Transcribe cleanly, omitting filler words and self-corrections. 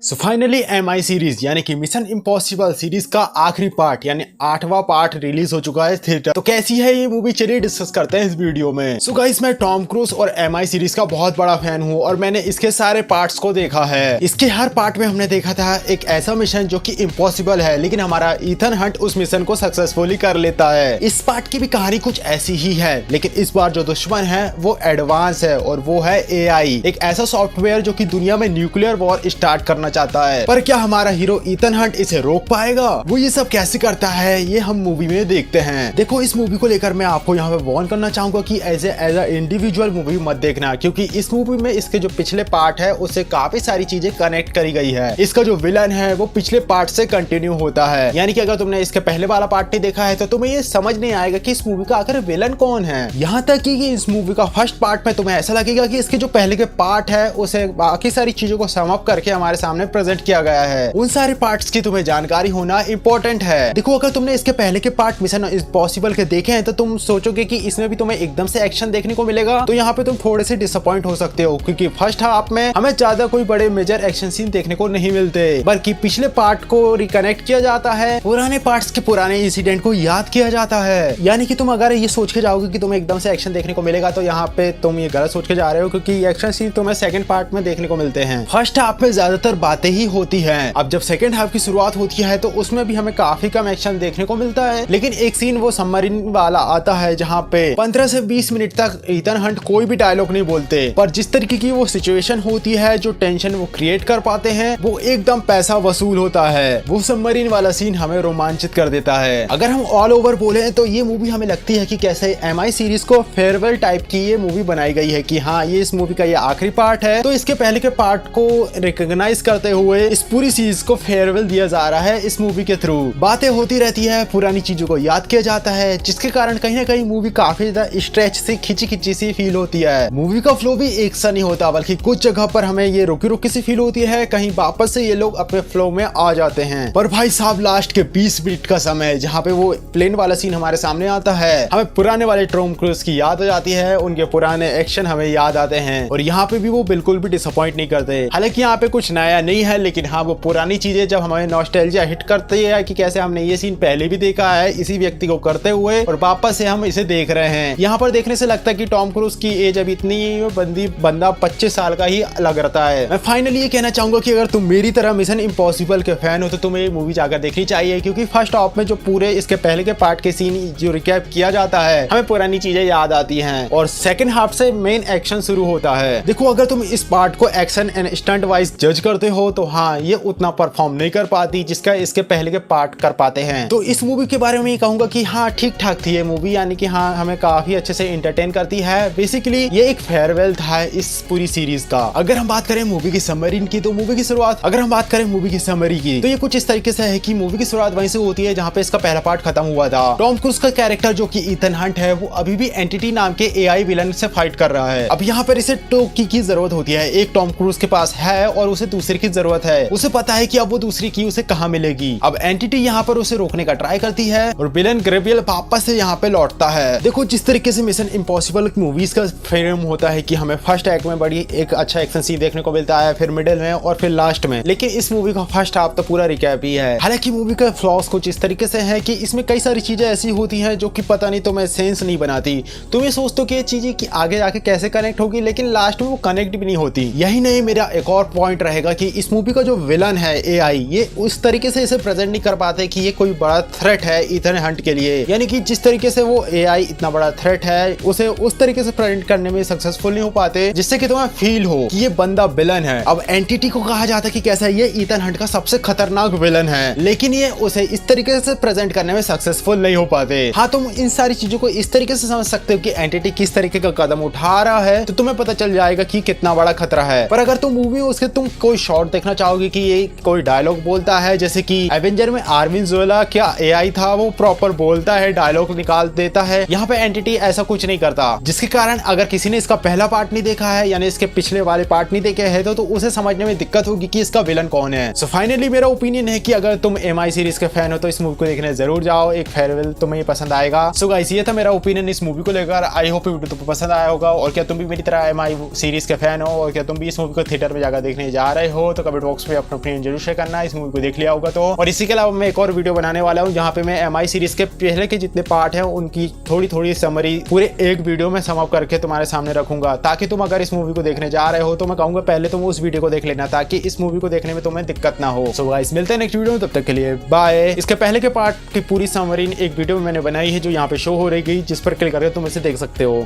So finally MI series यानी कि mission impossible series का आखिरी पार्ट यानी 8वां पार्ट रिलीज हो चुका है थिएटर। तो कैसी है ये मूवी, चलिए डिस्कस करते हैं इस वीडियो में। सो गाइस, मैं टॉम क्रूज और MI सीरीज का बहुत बड़ा फैन हूँ और मैंने इसके सारे पार्ट्स को देखा है। इसके हर पार्ट में हमने देखा था एक ऐसा मिशन जो कि इम्पॉसिबल है, लेकिन हमारा ईथन हंट उस मिशन को सक्सेसफुली कर लेता है। इस पार्ट की भी कहानी कुछ ऐसी ही है, लेकिन इस बार जो दुश्मन है वो एडवांस है और वो है AI, एक ऐसा सॉफ्टवेयर जो कि दुनिया में न्यूक्लियर वॉर स्टार्ट करना चाहता है। पर क्या हमारा हीरो ईथन हंट इसे रोक पाएगा? वो ये सब कैसे करता है ये हम मूवी में देखते हैं। देखो, इस मूवी को लेकर मैं आपको यहाँ पे वार्न करना चाहूंगा कि एज ए इंडिविजुअल मूवी मत देखना, क्योंकि इस मूवी में इसके जो पिछले पार्ट है उससे काफी सारी चीजें कनेक्ट करी गई है। इसका जो विलन है वो पिछले पार्ट से कंटिन्यू होता है, यानी कि अगर तुमने इसके पहले वाला पार्ट नहीं देखा है तो तुम्हें ये समझ नहीं आएगा कि इस मूवी का आखिर विलन कौन है। यहाँ तक कि इस मूवी का फर्स्ट पार्ट में तुम्हें ऐसा लगेगा कि इसके जो पहले के पार्ट है उसे बाकी सारी चीजों को सम अप करके हमारे सामने प्रेजेंट किया गया है। उन सारे पार्ट्स की तुम्हें जानकारी होना इंपॉर्टेंट है। देखो, अगर तुमने इसके पहले के पार्ट मिशन इम्पॉसिबल के देखे हैं तो तुम सोचोगे कि इसमें भी तुम्हें एकदम से एक्शन देखने को मिलेगा, तो यहाँ पे तुम थोड़े से डिसअपॉइंट हो सकते हो, क्योंकि फर्स्ट हाफ में हमें ज्यादा कोई बड़े मेजर एक्शन सीन देखने को नहीं मिलते, बल्कि पिछले पार्ट को रिकनेक्ट किया जाता है, पुराने पार्ट्स के पुराने इंसिडेंट को याद किया जाता है। यानी कि तुम अगर ये सोच के जाओगे कि तुम्हें एकदम से एक्शन देखने को मिलेगा तो यहाँ पे तुम ये गलत सोच के जा रहे हो, क्योंकि एक्शन सीन तुम्हें सेकंड पार्ट में देखने को मिलते हैं। फर्स्ट हाफ में ज्यादातर बातें ही होती हैं। अब जब सेकंड हाफ की शुरुआत होती है तो उसमें भी हमें काफी कम एक्शन देखने को मिलता है, लेकिन एक सीन वो सबमरीन वाला आता है जहाँ पे 15 से 20 मिनट तक ईथन हंट कोई भी डायलॉग नहीं बोलते, पर जिस तरीके की वो सिचुएशन होती है, जो टेंशन वो क्रिएट कर पाते हैं, वो एकदम पैसा वसूल होता है। वो सबमरीन वाला सीन हमें रोमांचित कर देता है। अगर हम ऑल ओवर बोले तो ये मूवी हमें लगती है कि कैसे MI सीरीज को फेयरवेल टाइप की ये मूवी बनाई गई है कि हाँ, ये इस मूवी का ये आखिरी पार्ट है, तो इसके पहले के पार्ट को रिकॉग्नाइज करते हुए इस पूरी सीरीज को फेयरवेल दिया जा रहा है इस मूवी के थ्रू। बातें होती रहती है, पुरानी चीजों को याद किया जाता है, जिसके कारण कहीं ना कहीं मूवी काफी ज्यादा स्ट्रेच से खिंची सी फील होती है। मूवी का फ्लो भी एक सा नहीं होता, बल्कि कुछ जगह पर हमें ये रुकी सी फील होती है, कहीं वापस से ये लोग अपने फ्लो में आ जाते हैं। पर भाई साहब, लास्ट के 20 मिनट का समय जहाँ पे वो प्लेन वाला सीन हमारे सामने आता है, हमें पुराने वाले टॉम क्रूज की याद आ जाती है, उनके पुराने एक्शन हमें याद आते हैं, और यहाँ पे भी वो बिल्कुल भी डिसअपॉइंट नहीं करते। हालांकि यहाँ पे कुछ नया नहीं है, लेकिन हाँ, वो पुरानी चीजें जब हमें नॉस्टैल्जिया हिट करती है कि कैसे हमने ये सीन पहले भी देखा है इसी व्यक्ति को करते हुए, और वापस से हम इसे देख रहे हैं। यहाँ पर देखने से लगता है कि टॉम क्रूज की एज अभी इतनी बंदा 25 साल का ही लग रहा है। मैं फाइनली ये कहना चाहूंगा कि अगर तुम मेरी तरह मिशन इम्पॉसिबल के फैन हो तो तुम्हें ये मूवी जाकर देखनी चाहिए, क्योंकि फर्स्ट हाफ में जो पूरे इसके पहले के पार्ट के सीन जो रिकैप किया जाता है, हमें पुरानी चीजें याद आती हैं, और सेकंड हाफ से मेन एक्शन शुरू होता है। देखो, अगर तुम इस पार्ट को एक्शन एंड स्टंट वाइज जज करते हो तो हाँ, ये उतना परफॉर्म नहीं कर पाती जिसका इसके पहले के पार्ट कर पाते हैं। तो इस मूवी के बारे में ये कहूंगा कि हाँ, ठीक ठाक थी ये मूवी, यानी कि हाँ, हमें काफी अच्छे से एंटरटेन करती है। बेसिकली ये एक फेयरवेल था इस पूरी सीरीज का। अगर हम बात करें मूवी की समरी की, तो मूवी की शुरुआत अगर हम बात करें मूवी की समरी की, तो ये कुछ इस तरीके से है कि मूवी की शुरुआत वहीं से होती है जहाँ पे इसका पहला पार्ट खत्म हुआ था। टॉम क्रूज का कैरेक्टर जो कि ईथन हंट है, वो अभी भी एंटिटी नाम के AI विलन से फाइट कर रहा है। अब यहाँ पर इसे टोकी की जरूरत होती है, एक टॉम क्रूज के पास है और उसे दूसरे की जरूरत है। उसे पता है कि अब वो दूसरी की उसे कहाँ मिलेगी। अब एंटिटी यहाँ पर उसे रोकने का ट्राई करती है और विलन ग्रेवियल वापस से यहाँ पे लौटता है। देखो, जिस तरीके से मिशन इम्पॉसिबल मूवीज का फ्रेम होता है कि हमें फर्स्ट एक्ट में बड़ी एक अच्छा एक्शन सीन देखने को मिलता है, फिर मिडिल में और फिर लास्ट में, लेकिन इस मूवी का फर्स्ट हाफ तो पूरा रिकैप ही है। हालांकि मूवी का फ्लॉस कुछ इस तरीके से है कि इसमें कई सारी चीजें ऐसी होती हैं जो कि पता नहीं तुम्हें सेंस नहीं बनाती। तुम ये सोचते हो कि ये चीजें कि आगे जाके कैसे कनेक्ट होगी, लेकिन लास्ट में वो कनेक्ट भी नहीं होती। यही नहीं, मेरा एक और पॉइंट रहेगा कि इस मूवी का जो विलन है AI, ये उस तरीके से इसे प्रेजेंट नहीं कर पाते कि ये कोई बड़ा थ्रेट है ईथन हंट के लिए। यानी कि जिस तरीके से वो AI इतना बड़ा थ्रेट है, उसे उस तरीके से प्रेजेंट करने में सक्सेसफुल नहीं हो पाते जिससे कि तुम्हें फील हो कि ये बंदा विलन है। अब एंटिटी को कहा जाता है कि कैसा है, ये ईथन हंट का सबसे खतरनाक विलन है, लेकिन ये उसे इस तरीके से प्रेजेंट करने में सक्सेसफुल नहीं हो पाते। हाँ, तुम इन सारी चीजों को इस तरीके से समझ सकते हो कि एंटिटी किस तरीके का कदम उठा रहा है, तो तुम्हें पता चल जाएगा कि कितना बड़ा खतरा है। पर अगर तुम मूवी में उसके तुम कोई शॉट देखना चाहोगे कि ये कोई डायलॉग बोलता है, जैसे कि एवेंजर में आर्मिन जोला क्या AI था, वो प्रॉपर बोलता है, डायलॉग निकाल देता है, यहाँ पे एंटिटी ऐसा कुछ नहीं करता, जिसके कारण अगर किसी ने इसका पहला पार्ट नहीं देखा है, यानी इसके पिछले वाले पार्ट नहीं देखे हैं, तो उसे समझने में दिक्कत होगी कि इसका विलन कौन है। सो फाइनली मेरा ओपिनियन है कि अगर तुम MI सीरीज के फैन हो तो इस मूवी को देखने जरूर जाओ, एक फेयरवेल तुम्हें पसंद आएगा। सो गाइस, ये था मेरा ओपिनियन इस मूवी को लेकर। आई होप वीडियो तुमको पसंद आया होगा, और क्या तुम भी मेरी तरह MI सीरीज के फैन हो, और क्या तुम भी इस मूवी को थिएटर में जाकर देखने जा रहे हो, हो तो कमेंट बॉक्स में अपना ओपिनियन जरूर शेयर करना, इस मूवी को देख लिया होगा तो। और इसी के अलावा मैं एक और वीडियो बनाने वाला हूँ जहाँ पे मैं MI सीरीज के पहले के जितने पार्ट हैं उनकी थोड़ी समरी पूरे एक वीडियो में समाप्त करके तुम्हारे सामने रखूंगा, ताकि तुम अगर इस मूवी को देखने जा रहे हो तो मैं कहूंगा पहले तुम उस वीडियो को देख लेना, ताकि इस मूवी को देखने में तुम्हें दिक्कत ना हो। सो गाइस मिलते हैं नेक्स्ट वीडियो में, तब तक के लिए बाय। इसके पहले के पार्ट की पूरी समरी एक वीडियो में मैंने बनाई है जो यहाँ पे शो हो रही, जिस पर क्लिक करके तुम इसे देख सकते हो।